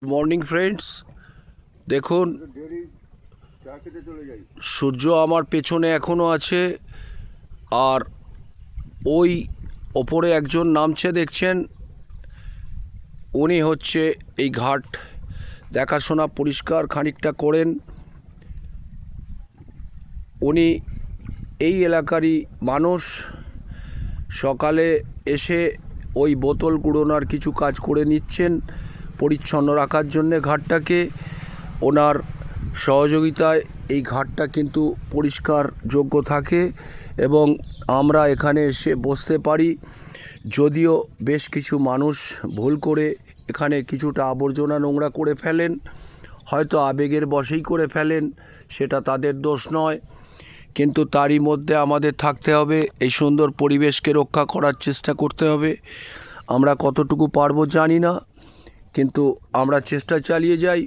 Morning friends, দেখুন সূর্য আমার পেছনে এখনও আছে। আর ওই ওপরে একজন নামছে দেখছেন, উনি হচ্ছে এই ঘাট দেখাশোনা পরিষ্কার খানিকটা করেন। উনি এই এলাকারই মানুষ। সকালে এসে ওই বোতল কুড়োনার কিছু কাজ করে নিচ্ছেন পরিচ্ছন্ন রাখার জন্যে ঘাটটাকে। ওনার সহযোগিতায় এই ঘাটটা কিন্তু পরিষ্কার যোগ্য থাকে এবং আমরা এখানে এসে বসতে পারি। যদিও বেশ কিছু মানুষ ভুল করে এখানে কিছুটা আবর্জনা নোংরা করে ফেলেন, হয়তো আবেগের বশেই করে ফেলেন, সেটা তাদের দোষ নয়। কিন্তু তারই মধ্যে আমাদের থাকতে হবে, এই সুন্দর পরিবেশকে রক্ষা করার চেষ্টা করতে হবে। আমরা কতটুকু পারবো জানি না, কিন্তু আমরা চেষ্টা চালিয়ে যাই।